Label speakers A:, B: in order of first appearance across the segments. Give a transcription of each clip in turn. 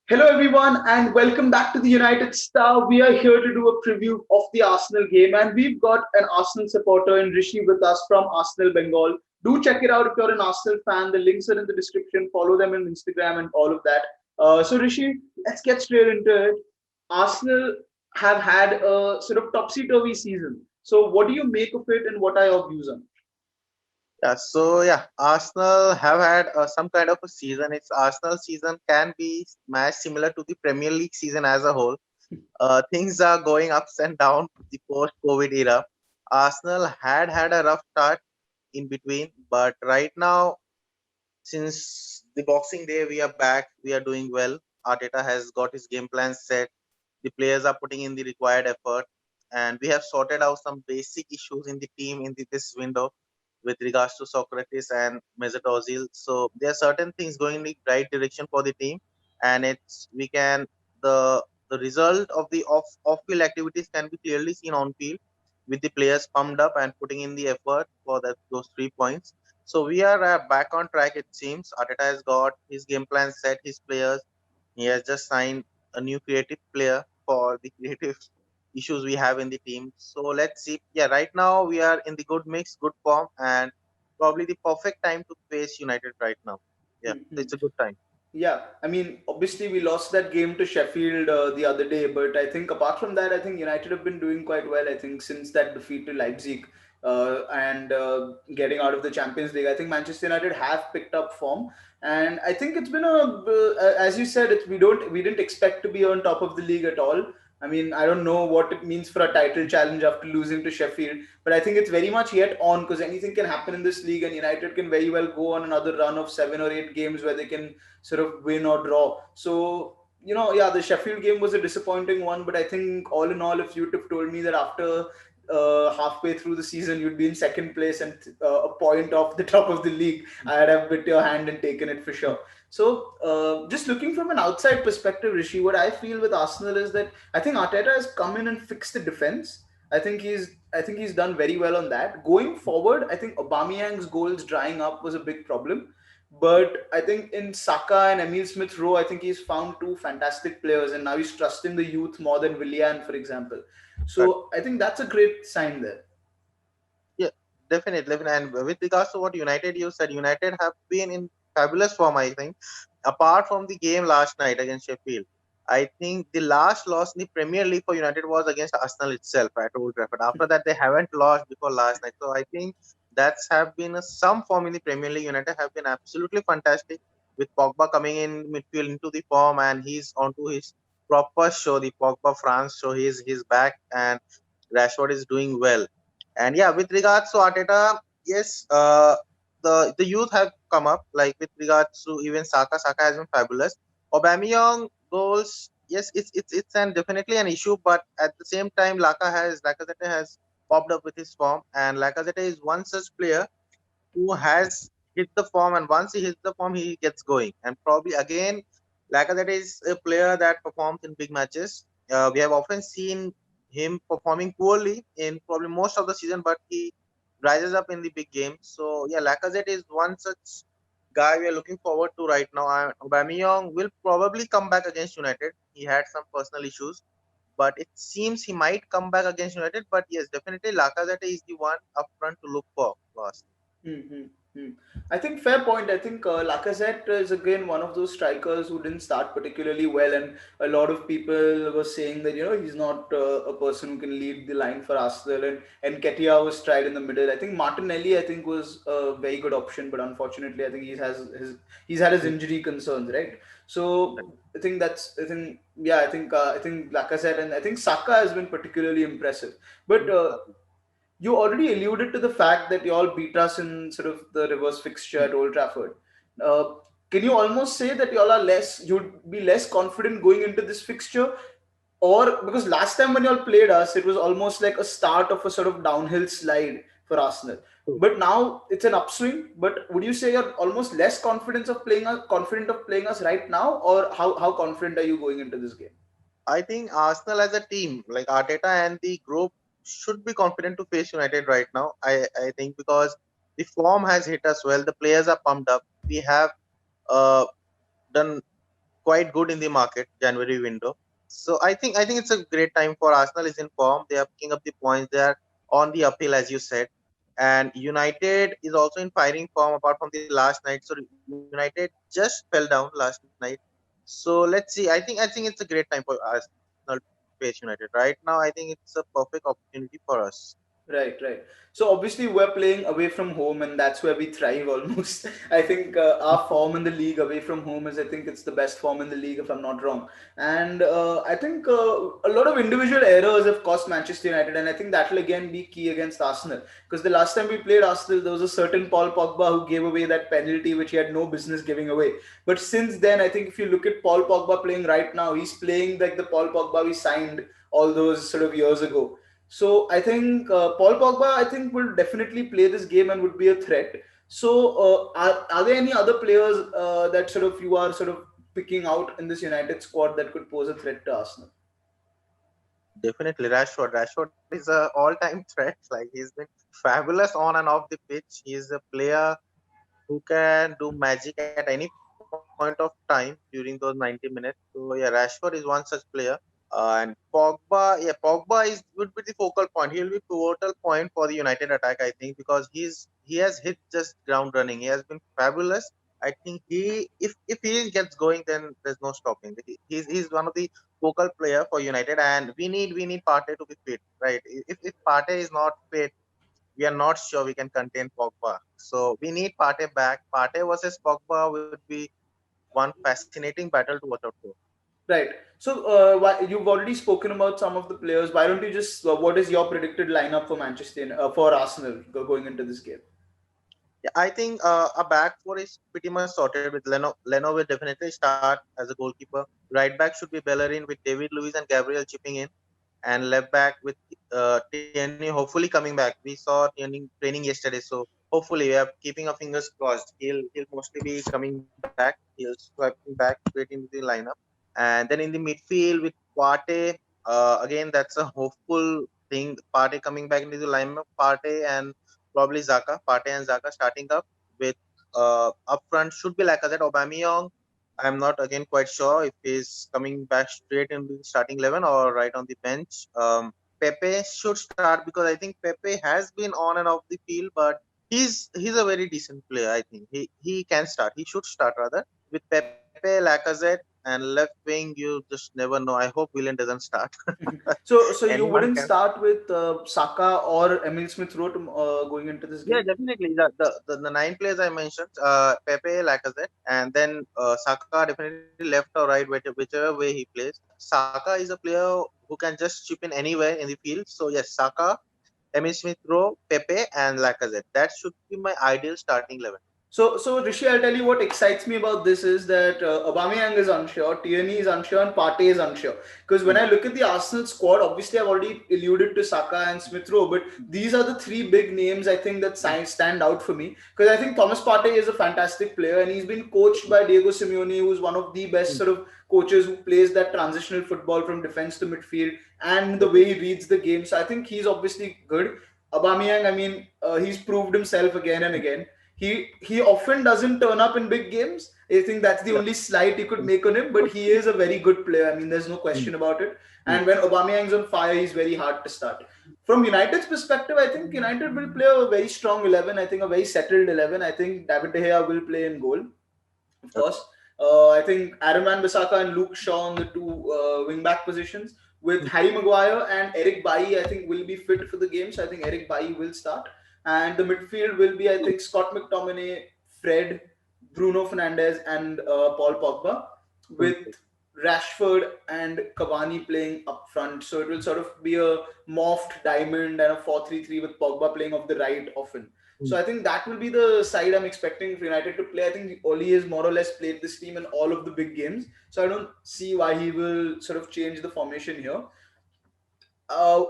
A: Hello, everyone, and welcome back to the United Star. We are here to do a preview of the Arsenal game, and we've got an Arsenal supporter in Rishi with us from Arsenal Bengal. Do check it out if you're an Arsenal fan. The links are in the description. Follow them on Instagram and all of that. So, Rishi, let's get straight into it. Arsenal have had a sort of topsy turvy season. So, what do you make of it, and what are your views on
B: Arsenal have had some kind of a season. Its Arsenal season can be matched similar to the Premier League season as a whole. Things are going ups and down the post-COVID era. Arsenal had a rough start in between, but right now, since the Boxing Day, we are back. We are doing well. Arteta has got his game plan set. The players are putting in the required effort, and we have sorted out some basic issues in the team in this window with regards to Socrates and Mesut Ozil. So there are certain things going in the right direction for the team, and it's we can the result of the off field activities can be clearly seen on field with the players pumped up and putting in the effort for those 3 points. So we are back on track. It seems Arteta has got his game plan set, his players. He has just signed a new creative player for the creative issues we have in the team. So let's see. Yeah, right now we are in the good mix, good form, and probably the perfect time to face United right now. Yeah,
A: it?
B: it's a good time.
A: Yeah, I mean, obviously we lost that game to Sheffield the other day, but I think apart from that, I think United have been doing quite well. I think since that defeat to Leipzig and getting out of the Champions League, I think Manchester United have picked up form, and I think it's been as you said, we didn't expect to be on top of the league at all. I mean, I don't know what it means for a title challenge after losing to Sheffield, but I think it's very much yet on because anything can happen in this league, and United can very well go on another run of 7 or 8 games where they can sort of win or draw. So, yeah, the Sheffield game was a disappointing one, but I think all in all, if you'd have told me that after halfway through the season you'd be in second place and a point off the top of the league, I'd have bit your hand and taken it for sure. So, just looking from an outside perspective, Rishi, what I feel with Arsenal is that I think Arteta has come in and fixed the defense. I think he's done very well on that. Going forward, I think Aubameyang's goals drying up was a big problem. But I think in Saka and Emil Smith Rowe, I think he's found two fantastic players, and now he's trusting the youth more than Willian, for example. So I think that's a great sign there.
B: Yeah, definitely. And with regards to what United you said, United have been in fabulous form, I think. Apart from the game last night against Sheffield, I think the last loss in the Premier League for United was against Arsenal itself at Old Trafford. After that, they haven't lost before last night. So I think that's have been some form in the Premier League. United have been absolutely fantastic with Pogba coming in midfield into the form, and he's onto his proper show, the Pogba France show. He's back, and Rashford is doing well. And yeah, with regards to Arteta, yes, the youth have come up. Like with regards to even Saka has been fabulous. Aubameyang goals, yes, it's an definitely an issue, but at the same time, Lacazette has popped up with his form, and Lacazette is one such player who has hit the form, and once he hits the form, he gets going. And probably again, Lacazette is a player that performs in big matches. We have often seen him performing poorly in probably most of the season, but he rises up in the big games. So yeah, Lacazette is one such guy we are looking forward to right now. And Aubameyang will probably come back against United. He had some personal issues, but it seems he might come back against United. But yes, definitely Lacazette is the one up front to look for last.
A: Mm-hmm. I think fair point. I think Lacazette is again one of those strikers who didn't start particularly well, and a lot of people were saying that he's not a person who can lead the line for Arsenal, and Ketia was tried in the middle. I think Martinelli was a very good option, but unfortunately, I think he's had his injury concerns, right? So I think Lacazette and I think Saka has been particularly impressive, but. You already alluded to the fact that you all beat us in sort of the reverse fixture at Old Trafford. Uh, can you almost say that you'd be less confident going into this fixture? Or because last time when you all played us, it was almost like a start of a sort of downhill slide for Arsenal. But now it's an upswing. But would you say you're almost less confident of playing us right now, or how confident are you going into this game?
B: I think Arsenal as a team, like Arteta and the group, should be confident to face United right now. I think because the form has hit us well, the players are pumped up. We have uh, done quite good in the market January window. So I think it's a great time for Arsenal is in form. They are picking up the points. They are on the uphill as you said, and United is also in firing form apart from the last night. So United just fell down last night. So let's see. I think it's a great time for Arsenal to face United right now. I think it's a perfect opportunity for us.
A: Right, right. So obviously we're playing away from home, and that's where we thrive almost. I think our form in the league away from home is, I think it's the best form in the league, if I'm not wrong. And I think a lot of individual errors have cost Manchester United, and I think that will again be key against Arsenal. Because the last time we played Arsenal, there was a certain Paul Pogba who gave away that penalty which he had no business giving away. But since then, I think if you look at Paul Pogba playing right now, he's playing like the Paul Pogba we signed all those sort of years ago. So I think Paul Pogba, I think, will definitely play this game and would be a threat. So are there any other players that sort of you are sort of picking out in this United squad that could pose a threat to Arsenal?
B: Definitely Rashford. Rashford is a all-time threat. Like he's been fabulous on and off the pitch. He's a player who can do magic at any point of time during those 90 minutes. So yeah, Rashford is one such player. And Pogba would be the focal point. He'll be pivotal point for the United attack, I think, because he has hit just ground running. He has been fabulous. I think if he gets going, then there's no stopping. He's one of the focal player for United, and we need Partey to be fit, right? If Partey is not fit, we are not sure we can contain Pogba. So we need Partey back. Partey versus Pogba would be one fascinating battle to watch out for.
A: Right. So you've already spoken about some of the players. Why don't you just what is your predicted lineup for for Arsenal going into this game?
B: Yeah, I think a back four is pretty much sorted with Leno. Leno will definitely start as a goalkeeper. Right back should be Bellerin with David Luiz and Gabriel chipping in, and left back with Tierney hopefully coming back. We saw Tierney training yesterday, so hopefully we are keeping our fingers crossed. He'll mostly be coming back. He'll swiping back straight into the lineup, and then in the midfield with Partey. Again, that's a hopeful thing. Partey coming back into the lineup. Partey and probably Zaka, Partey and Zaka starting up with up front should be Lacazette, Aubameyang. I'm not again quite sure if he's coming back straight into the starting 11 or right on the bench. Pepe should start because I think Pepe has been on and off the field, but he's a very decent player. I think he can start. He should start rather with Pepe, Lacazette, and left wing. You just never know. I hope Willian doesn't start.
A: So you
B: Anyone
A: wouldn't
B: can.
A: start with Saka or Emil Smith Rowe going into this
B: Yeah,
A: game?
B: definitely. The nine players I mentioned, Pepe, Lacazette, and then Saka definitely left or right, whichever way he plays. Saka is a player who can just chip in anywhere in the field. So yes, Saka, Emil Smith Rowe, Pepe, and Lacazette. That should be my ideal starting 11.
A: So Rishi, I'll tell you what excites me about this is that Aubameyang is unsure, Tierney is unsure, and Partey is unsure. Because when I look at the Arsenal squad, obviously I've already alluded to Saka and Smith Rowe, but these are the three big names I think that stand out for me. Because I think Thomas Partey is a fantastic player, and he's been coached by Diego Simeone, who's one of the best sort of coaches who plays that transitional football from defense to midfield, and the way he reads the game. So I think he's obviously good. Aubameyang, I mean, he's proved himself again and again. He often doesn't turn up in big games. I think that's the
B: Yeah.
A: only slight you could make on him, but he is a very good player. I mean, there's no question about it. And when Aubameyang's on fire, he's very hard to start. From United's perspective, I think United will play a very strong 11. I think a very settled 11. I think David De Gea will play in goal, of course. I think Aaron Wan-Bissaka and Luke Shaw on the two wing-back positions, with Harry Maguire and Eric Bailly, I think will be fit for the game. So I think Eric Bailly will start. And the midfield will be, I think, Scott McTominay, Fred, Bruno Fernandes, and Paul Pogba, with Rashford and Cavani playing up front. So it will sort of be a morphed diamond and a 4-3-3 with Pogba playing off the right often. So I think that will be the side I'm expecting for United to play. I think Oli has more or less played this team in all of the big games. So I don't see why he will sort of change the formation here.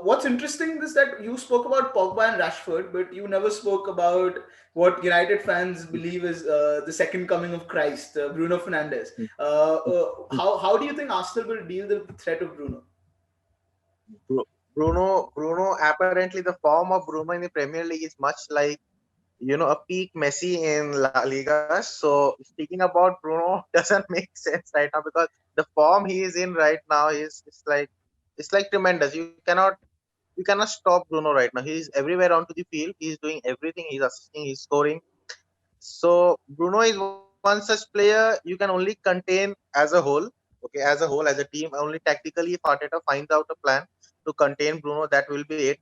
A: What's interesting is that you spoke about Pogba and Rashford, but you never spoke about what United fans believe is the second coming of Christ, Bruno Fernandes. How do you think Arsenal will deal with the threat of Bruno?
B: Bruno, apparently the form of Bruno in the Premier League is much like a peak Messi in La Liga. So speaking about Bruno doesn't make sense right now because the form he is in right now is it's like tremendous. You cannot stop Bruno right now. He's everywhere onto the field. He's doing everything. He's assisting. He's scoring. So Bruno is one such player you can only contain as a whole. Okay, as a team, only tactically if Arteta finds out a plan to contain Bruno, that will be it.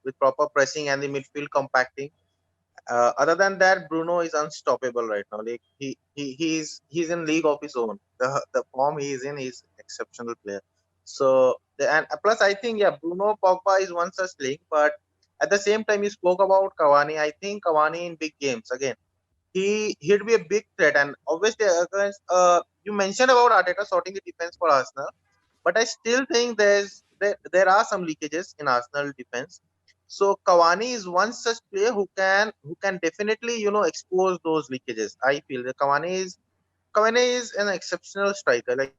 B: With proper pressing and the midfield compacting. Other than that, Bruno is unstoppable right now. Like he's in league of his own. The form he is in, he's exceptional player. So and plus, I think yeah, Bruno Pogba is one such link. But at the same time, you spoke about Cavani. I think Cavani in big games again he'd be a big threat. And obviously, against, you mentioned about Arteta sorting the defense for Arsenal, but I still think there are some leakages in Arsenal defense. So Cavani is one such player who can definitely expose those leakages. I feel that Cavani is an exceptional striker. Like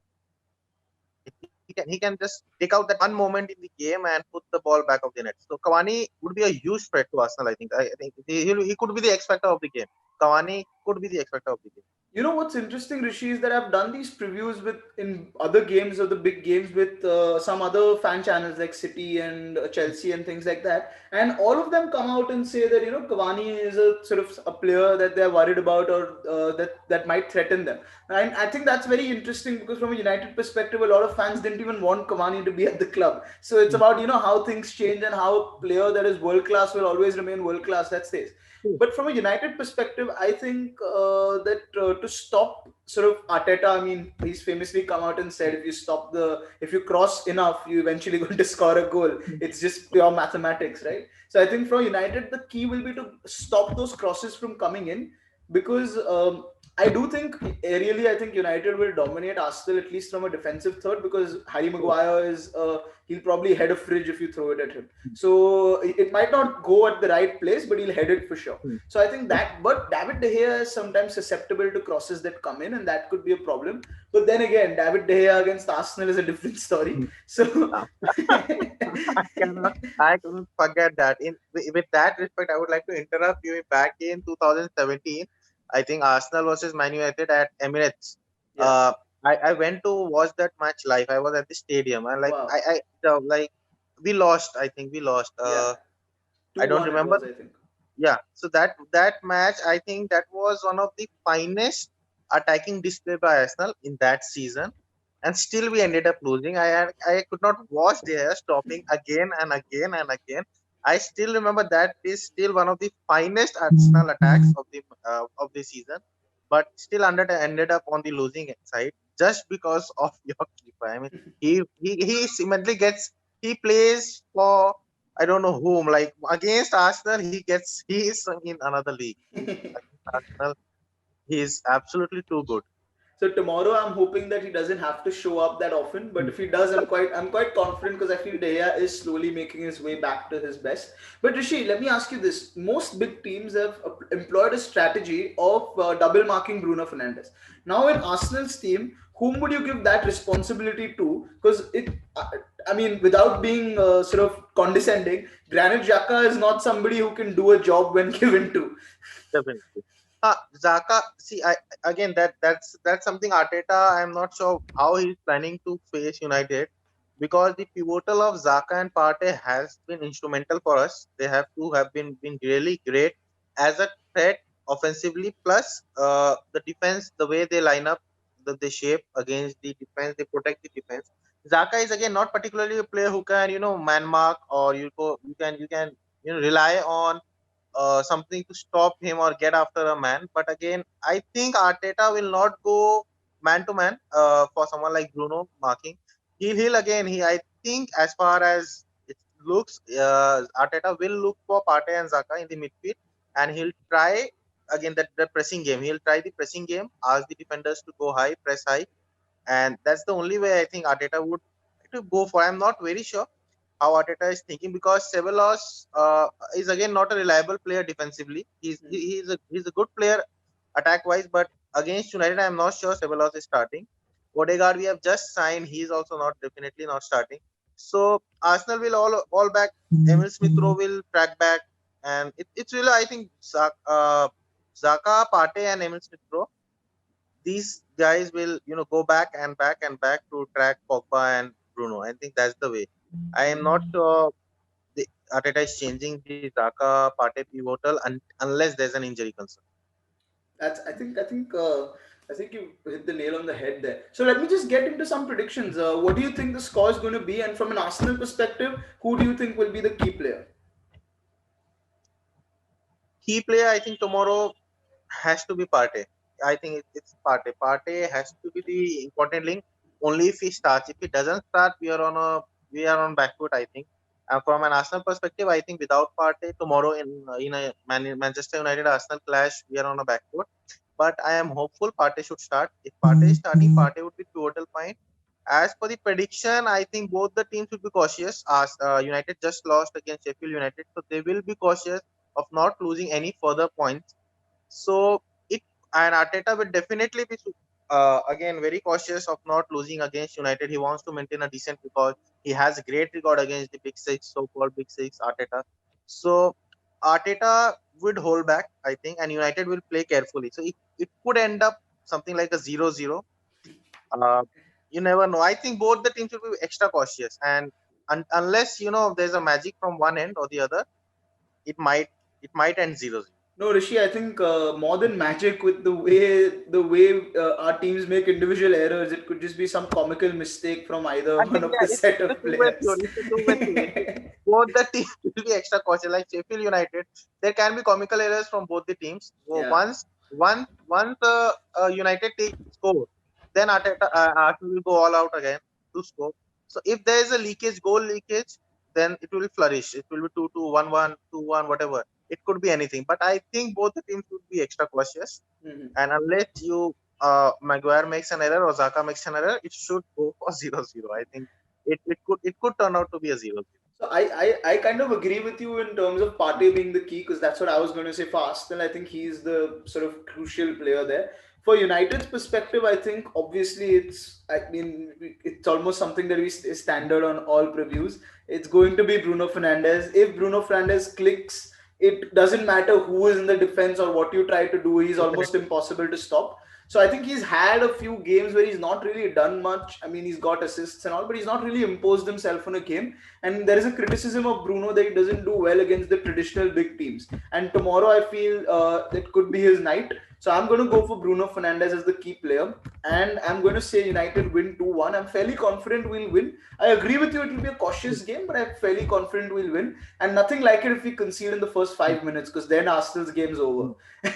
B: he can just take out that one moment in the game and put the ball back of the net. So Cavani would be a huge threat to Arsenal. I think he could be the X factor of the game. Cavani could be the X factor of the game.
A: You know what's interesting, Rishi, is that I've done these previews with in other games or the big games with some other fan channels like City and Chelsea and things like that, and all of them come out and say that Cavani is a sort of a player that they're worried about or that might threaten them. And I think that's very interesting because from a United perspective, a lot of fans didn't even want Cavani to be at the club. So it's about how things change and how a player that is world class will always remain world class. That stays. But from a United perspective, I think that to stop sort of Arteta, I mean, he's famously come out and said if you cross enough, you eventually going to score a goal. It's just pure mathematics, right? So I think for United, the key will be to stop those crosses from coming in because I do think aerially, I think United will dominate Arsenal at least from a defensive third because Harry Maguire is he'll probably head a fridge if you throw it at him. So it might not go at the right place, but he'll head it for sure. So I think that, but David De Gea is sometimes susceptible to crosses that come in, and that could be a problem. But then again, David De Gea against Arsenal is a different story. So
B: I couldn't forget that. With that respect, I would like to interrupt you. Back in 2017, I think Arsenal versus Man United at Emirates.
A: yeah,
B: Uh, I went to watch that match live. I was at the stadium, and like
A: wow,
B: like we lost. I think we lost.
A: yeah,
B: I don't
A: 2-1 it
B: remember.
A: was, I think.
B: Yeah, so that match, I think that was one of the finest attacking display by Arsenal in that season, and still we ended up losing. I could not watch there stopping again and again and again. I still remember that is still one of the finest Arsenal attacks of the season, but still ended up on the losing side just because of your keeper. I mean, he seemingly he plays for I don't know whom. Like against Arsenal, he is in another league. Against Arsenal, he is absolutely too good.
A: So tomorrow, I'm hoping that he doesn't have to show up that often. But if he does, I'm quite confident because I feel De Gea is slowly making his way back to his best. But Rishi, let me ask you this: most big teams have employed a strategy of double marking Bruno Fernandes. Now, in Arsenal's team, whom would you give that responsibility to? Because I mean, without being sort of condescending, Granit Xhaka is not somebody who can do a job when given to.
B: Definitely. Zaka. See, again that's something Arteta. I'm not sure how he's planning to face United because the pivotal of Zaka and Partey has been instrumental for us. They have been really great as a threat offensively. Plus, the defense, the way they line up, they shape against the defense, they protect the defense. Zaka is again not particularly a player who can man mark or you can rely on something to stop him or get after a man. But again, I think Arteta will not go man to man for someone like Bruno marking. He'll again. I think as far as it looks, Arteta will look for Partey and Zaka in the midfield, and he'll try again the pressing game. He'll try the pressing game, ask the defenders to go high, press high, and that's the only way I think Arteta would to go for. I'm not very sure how Arteta is thinking because Ceballos is again not a reliable player defensively. He's a good player attack wise, but against United, I'm not sure Ceballos is starting. Odegaard we have just signed. He's also not starting. So Arsenal will all back. Emil Smith Rowe will track back. and it's really I think Zaka, Partey, and Emil Smith Rowe. These guys will go back and back and back to track Pogba and Bruno. I think that's the way. I am not sure the Arteta is changing the Zaka Partey pivotal unless there's an injury concern.
A: That's I think you hit the nail on the head there. So let me just get into some predictions. What do you think the score is going to be? And from an Arsenal perspective, who do you think will be the key player?
B: Key player, I think tomorrow has to be Partey. I think it's Partey. Partey has to be the important link. Only if he starts. If he doesn't start, we are on back foot. I think. And from an Arsenal perspective, I think without Partey tomorrow in a Manchester United Arsenal clash, we are on a back foot. But I am hopeful Partey should start. If Partey is starting, Partey would be pivotal point. As for the prediction, I think both the teams will be cautious. As United just lost against Sheffield United, so they will be cautious of not losing any further points. So it and Arteta will definitely be again very cautious of not losing against United. He wants to maintain a decent record. He has a great record against the Big Six, so-called Big Six, Arteta. So Arteta would hold back, I think, and United will play carefully. So it could end up something like a 0-0. Uh, you never know. I think both the teams will be extra cautious, and unless there's a magic from one end or the other, it might it might end 0-0.
A: No, Rishi, I think more than magic, with the way our teams make individual errors, it could just be some comical mistake from either
B: I
A: one
B: think
A: of
B: yeah,
A: the set
B: it's a
A: of
B: two-way
A: players.
B: story. It's a two-way story. Both the teams will be extra cautious. Like Sheffield United, there can be comical errors from both the teams. So
A: Yeah.
B: once United take score, then Arsenal will go all out again to score. So if there is a leakage, goal leakage, then it will flourish. It will be 2-2, 1-1, 2-1, whatever. It could be anything. But I think both the teams would be extra cautious.
A: Mhm.
B: And unless Maguire makes an error or Zaka makes an error, it should go for 0-0. I think it could turn out to be a 0-0.
A: So I kind of agree with you in terms of Partey being the key, because that's what I was going to say for Arsenal. I think he's the sort of crucial player there. For United's perspective, I think obviously it's almost something that is standard on all previews. It's going to be Bruno Fernandes. If Bruno Fernandes clicks, it doesn't matter who is in the defense or what you try to do. He's almost
B: Definitely.
A: impossible to stop. So I think he's had a few games where he's not really done much. I mean, he's got assists and all, but he's not really imposed himself on a game. And there is a criticism of Bruno that he doesn't do well against the traditional big teams. And tomorrow, I feel it could be his night. So I'm going to go for Bruno Fernandes as the key player, and I'm going to say United win 2-1. I'm fairly confident we'll win. I agree with you; it will be a cautious game, but I'm fairly confident we'll win. And nothing like it if we concede in the first 5 minutes, because then Arsenal's game's over.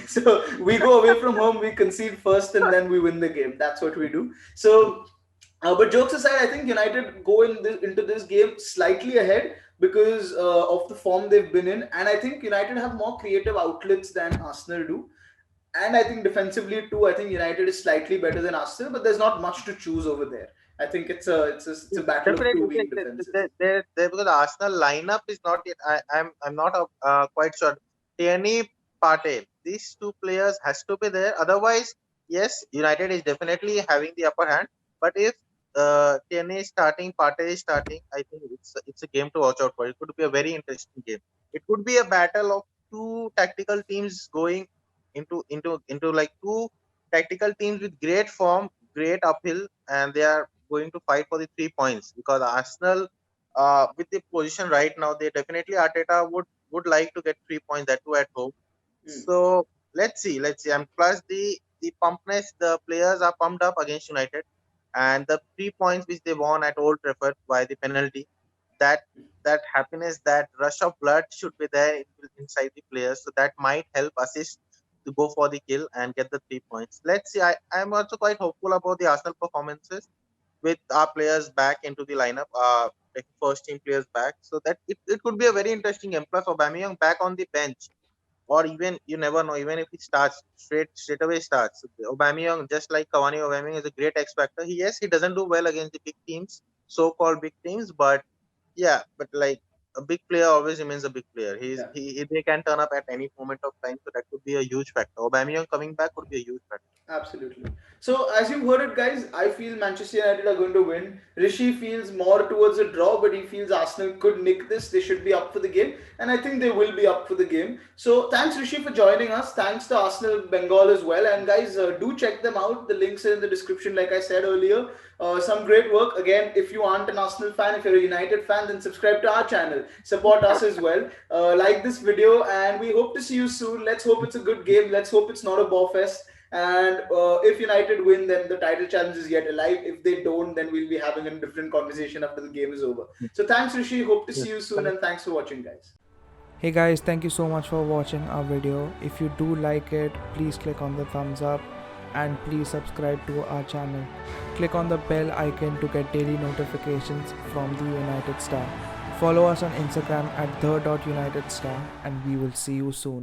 A: So we go away from home, we concede first, and then we win the game. That's what we do. So but jokes aside, I think United go into this game slightly ahead because of the form they've been in, and I think United have more creative outlets than Arsenal do. And I think defensively too, I think United is slightly better than Arsenal, but there's not much to choose over there. I think it's a battle of two
B: Definitely,
A: weak defenses.
B: because the Arsenal lineup is not yet. I'm not quite sure. Tierney, Partey, these two players has to be there. Otherwise, yes, United is definitely having the upper hand. But if Tierney is starting, Partey is starting, I think it's a game to watch out for. It could be a very interesting game. It could be a battle of two tactical teams going into like two tactical teams with great form, great uphill, and they are going to fight for the 3 points because Arsenal, with the position right now, they definitely Arteta would like to get 3 points that too at home.
A: Hmm.
B: So let's see, and plus the pumpness, the players are pumped up against United, and the 3 points which they won at Old Trafford by the penalty, that that happiness, that rush of blood should be there inside the players, so that might help assist to go for the kill and get the 3 points. Let's see. I'm also quite hopeful about the Arsenal performances with our players back into the lineup, like first team players back, so that it could be a very interesting game. Plus, Aubameyang back on the bench, or even you never know, even if he starts straight away starts. Aubameyang, just like Cavani, Aubameyang is a great X factor. Yes, he doesn't do well against the big teams, so-called big teams, but yeah, but like a big player always remains a big player.
A: Yeah.
B: They can turn up at any moment of time, so that could be a huge factor. Aubameyang coming back would be a huge factor.
A: Absolutely. So, as you've heard it, guys, I feel Manchester United are going to win. Rishi feels more towards a draw, but he feels Arsenal could nick this. They should be up for the game, and I think they will be up for the game. So, thanks, Rishi, for joining us. Thanks to Arsenal Bengal as well. And, guys, do check them out. The links are in the description, like I said earlier. Some great work. Again, if you aren't an Arsenal fan, if you're a United fan, then subscribe to our channel. Support us as well. Like this video, and we hope to see you soon. Let's hope it's a good game. Let's hope it's not a bore fest. And if United win, then the title challenge is yet alive. If they don't, then we'll be having a different conversation after the game is over. So thanks, Rishi. Hope to
B: Yes.
A: see you soon, and thanks for watching, guys.
C: Hey guys, thank you so much for watching our video. If you do like it, please click on the thumbs up and please subscribe to our channel. Click on the bell icon to get daily notifications from the United Star. Follow us on Instagram at the.UnitedStar and we will see you soon.